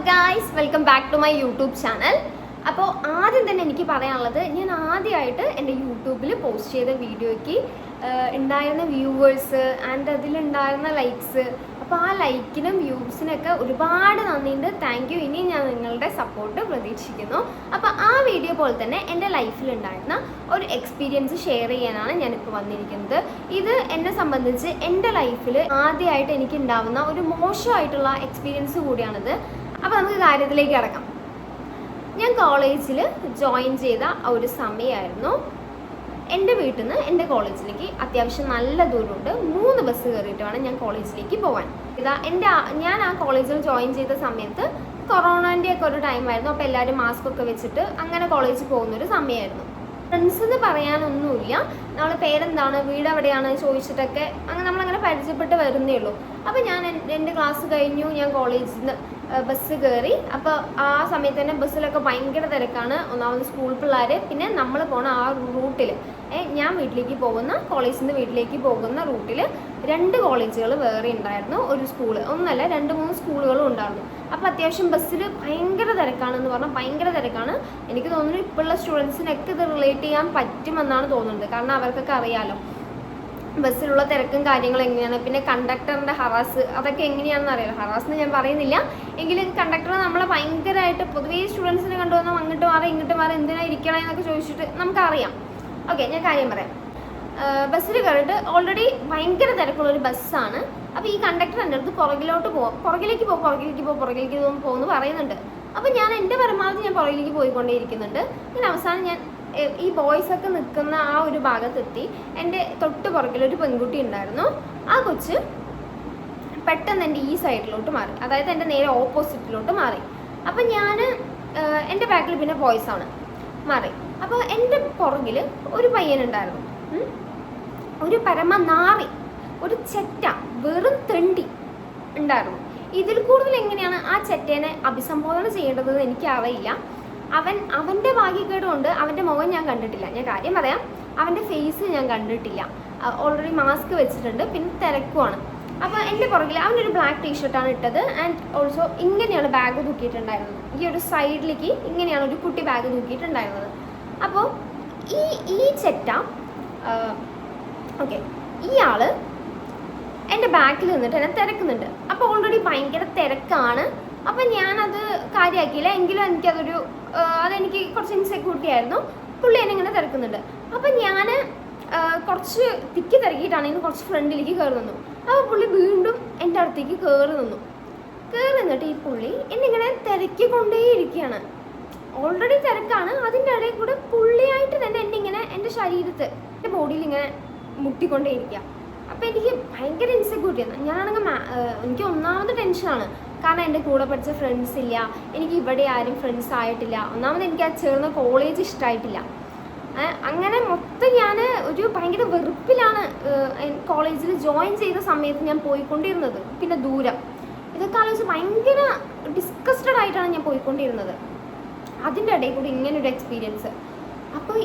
Guys, welcome back to my YouTube channel. അപ്പോൾ ആദ്യം തന്നെ എനിക്ക് പറയാനുള്ളത്, ഞാൻ ആദ്യമായിട്ട് എൻ്റെ യൂട്യൂബിൽ പോസ്റ്റ് ചെയ്ത വീഡിയോയ്ക്ക് ഉണ്ടായിരുന്ന വ്യൂവേഴ്സ് ആൻഡ് അതിലുണ്ടായിരുന്ന ലൈക്സ്, അപ്പോൾ ആ ലൈക്കിനും വ്യൂസിനൊക്കെ ഒരുപാട് നന്ദിയുണ്ട്. Thank you. ഇനി ഞാൻ നിങ്ങളുടെ സപ്പോർട്ട് പ്രതീക്ഷിക്കുന്നു. അപ്പോൾ ആ വീഡിയോ പോലെ തന്നെ എൻ്റെ ലൈഫിലുണ്ടായിരുന്ന ഒരു എക്സ്പീരിയൻസ് ഷെയർ ചെയ്യാനാണ് ഞാനിപ്പോൾ വന്നിരിക്കുന്നത്. ഇത് എന്നെ സംബന്ധിച്ച് എൻ്റെ ലൈഫിൽ ആദ്യമായിട്ട് എനിക്ക് ഉണ്ടാവുന്ന ഒരു മോശമായിട്ടുള്ള എക്സ്പീരിയൻസ് കൂടിയാണിത്. അപ്പോൾ നമുക്ക് കാര്യത്തിലേക്ക് കടക്കാം. ഞാൻ കോളേജിൽ ജോയിൻ ചെയ്ത ഒരു സമയമായിരുന്നു. എൻ്റെ വീട്ടിൽ നിന്ന് എൻ്റെ കോളേജിലേക്ക് അത്യാവശ്യം നല്ല ദൂരമുണ്ട്. 3 ബസ് കയറിയിട്ട് വേണം ഞാൻ കോളേജിലേക്ക് പോകാൻ. ഞാൻ ആ കോളേജിൽ ജോയിൻ ചെയ്ത സമയത്ത് കൊറോണൻ്റെ ഒക്കെ ഒരു ടൈമായിരുന്നു. അപ്പോൾ എല്ലാവരും മാസ്ക് ഒക്കെ വെച്ചിട്ട് അങ്ങനെ കോളേജിൽ പോകുന്നൊരു സമയമായിരുന്നു. ഫ്രണ്ട്സ് എന്ന് പറയാനൊന്നുമില്ല. നമ്മൾ പേരെന്താണ്, വീട് എവിടെയാണ് ചോദിച്ചിട്ടൊക്കെ നമ്മളങ്ങനെ പരിചയപ്പെട്ട് വരുന്നേ ഉള്ളൂ. അപ്പോൾ ഞാൻ എൻ്റെ ക്ലാസ് കഴിഞ്ഞു, ഞാൻ കോളേജിൽ നിന്ന് ബസ് കയറി. അപ്പോൾ ആ സമയത്ത് തന്നെ ബസ്സിലൊക്കെ ഭയങ്കര തിരക്കാണ്. ഒന്നാമത് സ്കൂൾ പിള്ളേർ, പിന്നെ നമ്മൾ പോണ ആ റൂട്ടിൽ, ഞാൻ വീട്ടിലേക്ക് പോകുന്ന, കോളേജിൽ നിന്ന് വീട്ടിലേക്ക് പോകുന്ന റൂട്ടിൽ 2 കോളേജുകൾ വേറെ ഉണ്ടായിരുന്നു. ഒരു സ്കൂള് ഒന്നല്ല, 2-3 സ്കൂളുകളും ഉണ്ടായിരുന്നു. അപ്പോൾ അത്യാവശ്യം ബസ്സിൽ ഭയങ്കര തിരക്കാണെന്ന് പറഞ്ഞാൽ ഭയങ്കര തിരക്കാണ്. എനിക്ക് തോന്നുന്നു ഇപ്പോഴുള്ള സ്റ്റുഡൻസിനൊക്കെ ഇത് റിലേറ്റ് ചെയ്യാൻ പറ്റുമെന്നാണ് തോന്നുന്നത്. കാരണം അവർക്കൊക്കെ അറിയാമല്ലോ ബസ്സിലുള്ള തിരക്കും കാര്യങ്ങളും എങ്ങനെയാണ്. പിന്നെ കണ്ടക്ടറിൻ്റെ ഹറാസ് അതൊക്കെ എങ്ങനെയാണെന്ന് അറിയാലോ. ഹറാസ് എന്ന് ഞാൻ പറയുന്നില്ല, എങ്കിലും കണ്ടക്ടർ നമ്മളെ ഭയങ്കരമായിട്ട് പൊതുവേ സ്റ്റുഡൻസിനെ കണ്ടുവന്നാൽ അങ്ങോട്ട് മാറി ഇങ്ങോട്ട് മാറി എന്തിനാ ഇരിക്കണേ എന്നൊക്കെ ചോദിച്ചിട്ട് നമുക്കറിയാം. ഓക്കെ, ഞാൻ കാര്യം പറയാം. ബസ്സിൽ കയറിയിട്ട് ഓൾറെഡി ഭയങ്കര തിരക്കുള്ളൊരു ബസ്സാണ്. അപ്പോൾ ഈ കണ്ടക്ടർ എൻ്റെ അടുത്ത് പുറകിലേക്ക് പോകുമെന്ന് പറയുന്നുണ്ട്. അപ്പോൾ ഞാൻ എൻ്റെ പരമാവധി ഞാൻ പുറകിലേക്ക് പോയിക്കൊണ്ടേയിരിക്കുന്നുണ്ട്. പിന്നെ അവസാനം ഞാൻ ഈ ബോയ്സൊക്കെ നിൽക്കുന്ന ആ ഒരു ഭാഗത്തെത്തി. എൻ്റെ തൊട്ട് പുറകിലൊരു പെൺകുട്ടി ഉണ്ടായിരുന്നു. ആ കൊച്ച് പെട്ടെന്ന് എൻ്റെ ഈ സൈഡിലോട്ട് മാറി, അതായത് എൻ്റെ നേരെ ഓപ്പോസിറ്റിലോട്ട് മാറി. അപ്പം ഞാൻ എൻ്റെ ബാക്കിൽ പിന്നെ ബോയ്സാണ് മാറി. അപ്പോൾ എൻ്റെ പുറകിൽ ഒരു പയ്യനുണ്ടായിരുന്നു, ഒരു പരമനാറി, ഒരു ചെറ്റ, വെറും തെണ്ടി ഉണ്ടായിരുന്നു. ഇതിൽ കൂടുതൽ എങ്ങനെയാണ് ആ ചെറ്റേനെ അഭിസംബോധന ചെയ്യേണ്ടതെന്ന് എനിക്കറിയില്ല. അവൻ്റെ ഭാഗ്യക്കേട് കൊണ്ട് അവൻ്റെ മുഖം ഞാൻ കണ്ടിട്ടില്ല. ഞാൻ കാര്യം പറയാം, അവൻ്റെ ഫേസ് ഞാൻ കണ്ടിട്ടില്ല. ഓൾറെഡി മാസ്ക് വെച്ചിട്ടുണ്ട്, പിന്നെ തിരക്കുമാണ്. അപ്പോൾ എൻ്റെ പുറകിൽ അവനൊരു ബ്ലാക്ക് ടീഷർട്ടാണ് ഇട്ടത്. ആൻഡ് ഓൾസോ ഇങ്ങനെയാണ് ബാഗ് തൂക്കിയിട്ടുണ്ടായിരുന്നത്. ഈ ഒരു സൈഡിലേക്ക് ഇങ്ങനെയാണ് ഒരു കുട്ടി ബാഗ് തൂക്കിയിട്ടുണ്ടായിരുന്നത്. അപ്പോൾ ഈ ചെറ്റ, ഓക്കെ, ഇയാൾ എൻ്റെ ബാക്കിൽ നിന്നിട്ട് എന്നെ തിരക്കുന്നുണ്ട്. അപ്പോൾ ഓൾറെഡി ഭയങ്കര തിരക്കാണ്. അപ്പം ഞാനത് കാര്യമാക്കിയില്ല. എങ്കിലും അതെനിക്ക് കുറച്ച് ഇൻസെക്യൂരിറ്റി ആയിരുന്നു. പുള്ളി എന്നെ ഇങ്ങനെ തിരക്കുന്നുണ്ട്. അപ്പം ഞാൻ കുറച്ച് തിരക്കിയിട്ടാണെങ്കിൽ കുറച്ച് ഫ്രണ്ടിലേക്ക് കയറി നിന്നു. അപ്പോൾ പുള്ളി വീണ്ടും എൻ്റെ അടുത്തേക്ക് കയറി നിന്നിട്ട് ഈ പുള്ളി എന്നിങ്ങനെ തിരക്കിക്കൊണ്ടേയിരിക്കുകയാണ്. ഓൾറെഡി തിരക്കാണ്, അതിൻ്റെ ഇടയിൽ കൂടെ പുള്ളിയായിട്ട് തന്നെ എൻ്റെ ശരീരത്ത്, എൻ്റെ ബോഡിയിൽ ഇങ്ങനെ മുട്ടിക്കൊണ്ടേയിരിക്കുക. അപ്പോൾ എനിക്ക് ഭയങ്കര ഇൻസെക്യൂരിറ്റിയാണ്. എനിക്ക് ഒന്നാമത് ടെൻഷനാണ്. കാരണം എൻ്റെ കൂടെ പഠിച്ച ഫ്രണ്ട്സ് ഇല്ല, എനിക്ക് ഇവിടെ ആരും ഫ്രണ്ട്സ് ആയിട്ടില്ല. ഒന്നാമത് എനിക്ക് ആ ചേർന്ന കോളേജ് ഇഷ്ടമായിട്ടില്ല. അങ്ങനെ മൊത്തം ഞാൻ ഒരു ഭയങ്കര വെറുപ്പിലാണ് കോളേജിൽ ജോയിൻ ചെയ്ത സമയത്ത് ഞാൻ പോയിക്കൊണ്ടിരുന്നത്. പിന്നെ ദൂരം ഇതൊക്കെ ആലോചിച്ച് ഭയങ്കര ഡിസ്കസ്റ്റഡ് ആയിട്ടാണ് ഞാൻ പോയിക്കൊണ്ടിരുന്നത്. അതിൻ്റെ ഇടയിൽ കൂടി ഇങ്ങനൊരു എക്സ്പീരിയൻസ്. അപ്പോൾ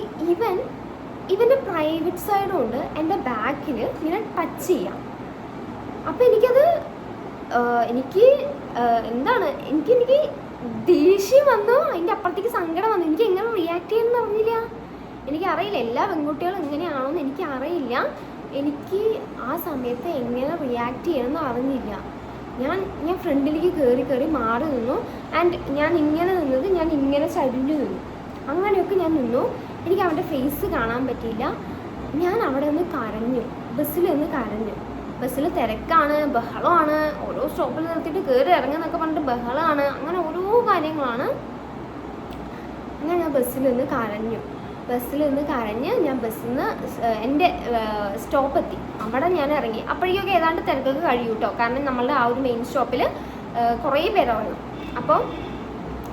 ഇവൻ്റെ പ്രൈവറ്റ് സൈഡും കൊണ്ട് എൻ്റെ ബാക്കിൽ ഇങ്ങനെ ടച്ച് ചെയ്യാം. അപ്പോൾ എനിക്ക് ദേഷ്യം വന്നു, അതിൻ്റെ അപ്പുറത്തേക്ക് സങ്കടം വന്നു. എനിക്ക് എങ്ങനെ റിയാക്ട് ചെയ്യണമെന്ന് അറിഞ്ഞില്ല. എനിക്കറിയില്ല, എല്ലാ പെൺകുട്ടികളും ഇങ്ങനെയാണോന്ന് എനിക്കറിയില്ല. എനിക്ക് ആ സമയത്ത് എങ്ങനെ റിയാക്ട് ചെയ്യണമെന്ന് അറിഞ്ഞില്ല. ഞാൻ ഫ്രണ്ടിലേക്ക് കയറി മാറി നിന്നു. ആൻഡ് ഞാൻ ഇങ്ങനെ ചരിഞ്ഞു നിന്നു. അങ്ങനെയൊക്കെ ഞാൻ നിന്നു. എനിക്ക് അവൻ്റെ ഫേസ് കാണാൻ പറ്റിയില്ല. ഞാൻ അവിടെ നിന്ന് കരഞ്ഞു, ബസ്സിൽ നിന്ന് കരഞ്ഞു. ബസ്സിൽ തിരക്കാണ്, ബഹളമാണ്, ഓരോ സ്റ്റോപ്പിൽ നിർത്തിയിട്ട് കയറി ഇറങ്ങുന്നൊക്കെ പറഞ്ഞിട്ട് ബഹളമാണ്, അങ്ങനെ ഓരോ കാര്യങ്ങളാണ്. അങ്ങനെ ഞാൻ ബസ്സിൽ നിന്ന് കരഞ്ഞ് ഞാൻ ബസ്സിൽ നിന്ന് എൻ്റെ സ്റ്റോപ്പെത്തി. അവിടെ ഞാൻ ഇറങ്ങി. അപ്പോഴേക്കൊക്കെ ഏതാണ്ട് തിരക്കൊക്കെ കഴിയും കേട്ടോ. കാരണം നമ്മളുടെ ആ ഒരു മെയിൻ സ്റ്റോപ്പിൽ കുറേ പേര് ഇറങ്ങും. അപ്പോൾ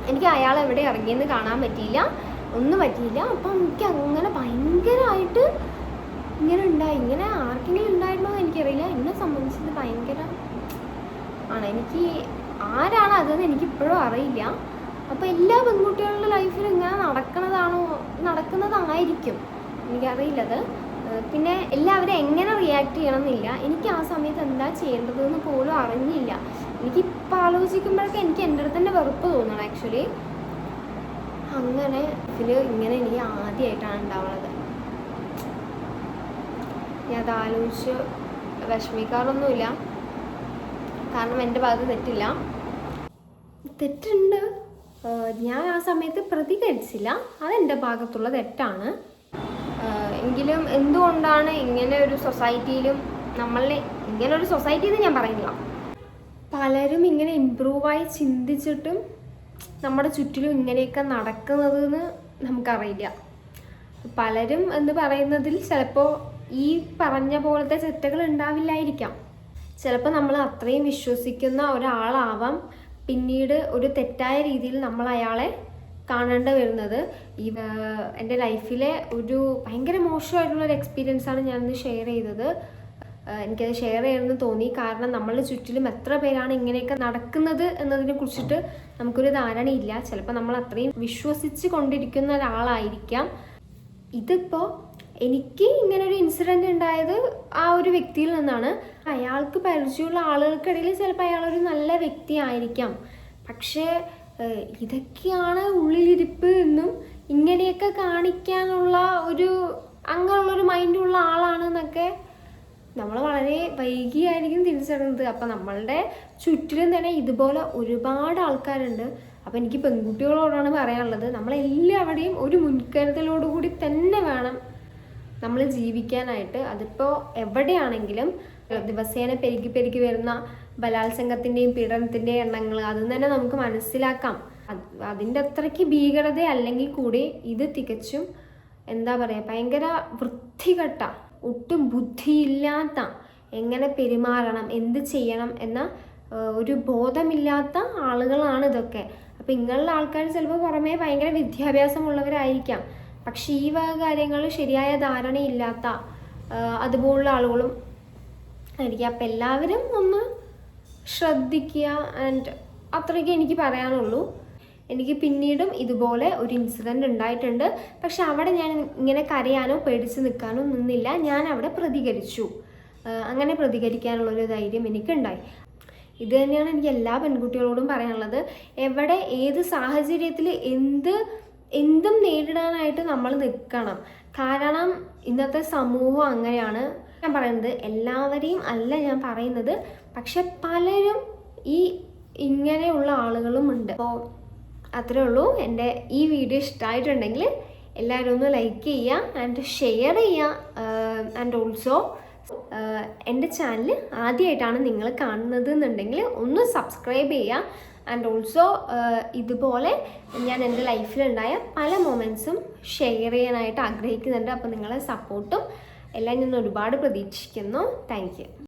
എനിക്ക് അയാൾ എവിടെ ഇറങ്ങിയെന്ന് കാണാൻ പറ്റിയില്ല, ഒന്നും പറ്റിയില്ല. അപ്പം എനിക്ക് അങ്ങനെ ഭയങ്കരമായിട്ട് ഇങ്ങനെ ആർക്കെങ്കിലും ഉണ്ടായിരുന്നോ എന്ന് എനിക്കറിയില്ല. എന്നെ സംബന്ധിച്ചത് ഭയങ്കര ആണ്. എനിക്ക് ആരാണ് അതെന്ന് എനിക്കിപ്പോഴും അറിയില്ല. അപ്പോൾ എല്ലാ പെൺകുട്ടികളുടെ ലൈഫിൽ ഇങ്ങനെ നടക്കുന്നതായിരിക്കും, എനിക്കറിയില്ലത്. പിന്നെ എല്ലാവരും എങ്ങനെ റിയാക്ട് ചെയ്യണമെന്നില്ല. എനിക്ക് ആ സമയത്ത് എന്താ ചെയ്യേണ്ടതെന്ന് പോലും അറിഞ്ഞില്ല. എനിക്കിപ്പോൾ ആലോചിക്കുമ്പോഴൊക്കെ എനിക്ക് എൻ്റെ അടുത്ത് തന്നെ വെറുപ്പ് തോന്നണം ആക്ച്വലി. അങ്ങനെ ഇങ്ങനെ എനിക്ക് ആദ്യമായിട്ടാണ് ഉണ്ടാവുന്നത്. ഞാൻ അത് ആലോചിച്ച് വിഷമിക്കാറൊന്നുമില്ല, കാരണം എൻ്റെ ഭാഗത്ത് തെറ്റുണ്ട്. ഞാൻ ആ സമയത്ത് പ്രതികരിച്ചില്ല, അതെൻ്റെ ഭാഗത്തുള്ള തെറ്റാണ്. എങ്കിലും എന്തുകൊണ്ടാണ് ഇങ്ങനെ ഒരു സൊസൈറ്റിയിലും ഇങ്ങനെ ഒരു സൊസൈറ്റി എന്ന് ഞാൻ പറയുന്നില്ല, പലരും ഇങ്ങനെ ഇമ്പ്രൂവായി ചിന്തിച്ചിട്ടും നമ്മുടെ ചുറ്റിലും ഇങ്ങനെയൊക്കെ നടക്കുന്നതെന്ന് നമുക്കറിയില്ല. പലരും എന്ന് പറയുന്നതിൽ ചിലപ്പോൾ ഈ പറഞ്ഞ പോലത്തെ തെറ്റുകൾ ഉണ്ടാവില്ലായിരിക്കാം. ചിലപ്പോൾ നമ്മൾ അത്രയും വിശ്വസിക്കുന്ന ഒരാളാവാം പിന്നീട് ഒരു തെറ്റായ രീതിയിൽ നമ്മൾ അയാളെ കാണേണ്ടി വരുന്നത്. എൻ്റെ ലൈഫിലെ ഒരു ഭയങ്കര മോശമായിട്ടുള്ളൊരു എക്സ്പീരിയൻസാണ് ഞാനിന്ന് ഷെയർ ചെയ്തത്. എനിക്കത് ഷെയർ ചെയ്യണമെന്ന് തോന്നി, കാരണം നമ്മളുടെ ചുറ്റിലും എത്ര പേരാണ് ഇങ്ങനെയൊക്കെ നടക്കുന്നത് എന്നതിനെ കുറിച്ചിട്ട് നമുക്കൊരു ധാരണയില്ല. ചിലപ്പോൾ നമ്മൾ അത്രയും വിശ്വസിച്ച് കൊണ്ടിരിക്കുന്ന ഒരാളായിരിക്കാം. ഇതിപ്പോൾ എനിക്ക് ഇങ്ങനൊരു ഇൻസിഡൻറ്റ് ഉണ്ടായത് ആ ഒരു വ്യക്തിയിൽ നിന്നാണ്. അയാൾക്ക് പരിചയമുള്ള ആളുകൾക്കിടയിൽ ചിലപ്പോൾ അയാളൊരു നല്ല വ്യക്തി ആയിരിക്കാം, പക്ഷേ ഇതൊക്കെയാണ് ഉള്ളിലിരിപ്പ് എന്നും ഇങ്ങനെയൊക്കെ കാണിക്കാനുള്ള അങ്ങനെയുള്ളൊരു മൈൻഡുള്ള ആളാണെന്നൊക്കെ നമ്മൾ വളരെ വൈകിയായിരിക്കും തിരിച്ചറിയുന്നത്. അപ്പം നമ്മളുടെ ചുറ്റിലും തന്നെ ഇതുപോലെ ഒരുപാട് ആൾക്കാരുണ്ട്. അപ്പം എനിക്ക് പെൺകുട്ടികളോടാണ് പറയാനുള്ളത്, നമ്മളെല്ലാവരുടെയും ഒരു മുൻകരുതലോടുകൂടി തന്നെ വേണം നമ്മൾ ജീവിക്കാനായിട്ട്. അതിപ്പോൾ എവിടെയാണെങ്കിലും ദിവസേന പെരുകി വരുന്ന ബലാത്സംഗത്തിൻ്റെയും പീഡനത്തിൻ്റെയും എണ്ണങ്ങൾ അതിൽ തന്നെ നമുക്ക് മനസ്സിലാക്കാം. അതിൻ്റെ അത്രയ്ക്ക് ഭീകരത അല്ലെങ്കിൽ കൂടി ഇത് തികച്ചും എന്താ പറയുക, ഭയങ്കര വൃത്തികെട്ട, ഒട്ടും ബുദ്ധിയില്ലാത്ത, എങ്ങനെ പെരുമാറണം എന്ത് ചെയ്യണം എന്ന ഒരു ബോധമില്ലാത്ത ആളുകളാണ് ഇതൊക്കെ. അപ്പം ഇങ്ങനെയുള്ള ആൾക്കാർ ചിലപ്പോൾ പുറമേ ഭയങ്കര വിദ്യാഭ്യാസമുള്ളവരായിരിക്കാം, പക്ഷേ ഈ വക കാര്യങ്ങൾ ശരിയായ ധാരണയില്ലാത്ത അതുപോലുള്ള ആളുകളും ആയിരിക്കും. അപ്പം എല്ലാവരും ഒന്ന് ശ്രദ്ധിക്കുക. ആൻഡ് അത്രയ്ക്ക് എനിക്ക് പറയാനുള്ളൂ. എനിക്ക് പിന്നീടും ഇതുപോലെ ഒരു ഇൻസിഡൻറ്റ് ഉണ്ടായിട്ടുണ്ട്, പക്ഷെ അവിടെ ഞാൻ ഇങ്ങനെ കരയാനോ പേടിച്ച് നിൽക്കാനോ നിന്നില്ല. ഞാൻ അവിടെ പ്രതികരിച്ചു. അങ്ങനെ പ്രതികരിക്കാനുള്ളൊരു ധൈര്യം എനിക്കുണ്ടായി. ഇത് തന്നെയാണ് എനിക്ക് എല്ലാ പെൺകുട്ടികളോടും പറയാനുള്ളത്. എവിടെ ഏത് സാഹചര്യത്തിൽ എന്തും നേരിടാനായിട്ട് നമ്മൾ നിൽക്കണം. കാരണം ഇന്നത്തെ സമൂഹം അങ്ങനെയാണ്. ഞാൻ പറയുന്നത് എല്ലാവരെയും അല്ല ഞാൻ പറയുന്നത്, പക്ഷെ പലരും ഇങ്ങനെയുള്ള ആളുകളും ഉണ്ട്. അപ്പോൾ അത്രേ ഉള്ളൂ. എൻ്റെ ഈ വീഡിയോ ഇഷ്ടമായിട്ടുണ്ടെങ്കിൽ എല്ലാവരും ഒന്ന് ലൈക്ക് ചെയ്യുക ആൻഡ് ഷെയർ ചെയ്യുക. ആൻഡ് ഓൾസോ എൻ്റെ ചാനൽ ആദ്യമായിട്ടാണ് നിങ്ങൾ കാണുന്നത് എന്നുണ്ടെങ്കിൽ ഒന്ന് സബ്സ്ക്രൈബ് ചെയ്യുക. ആൻഡ് ഓൾസോ ഇതുപോലെ ഞാൻ എൻ്റെ ലൈഫിലുണ്ടായ പല മൊമെൻറ്റ്സും ഷെയർ ചെയ്യാനായിട്ട് ആഗ്രഹിക്കുന്നുണ്ട്. അപ്പോൾ നിങ്ങളെ സപ്പോർട്ടും എല്ലാം ഞാൻ ഒരുപാട് പ്രതീക്ഷിക്കുന്നു. Thank you.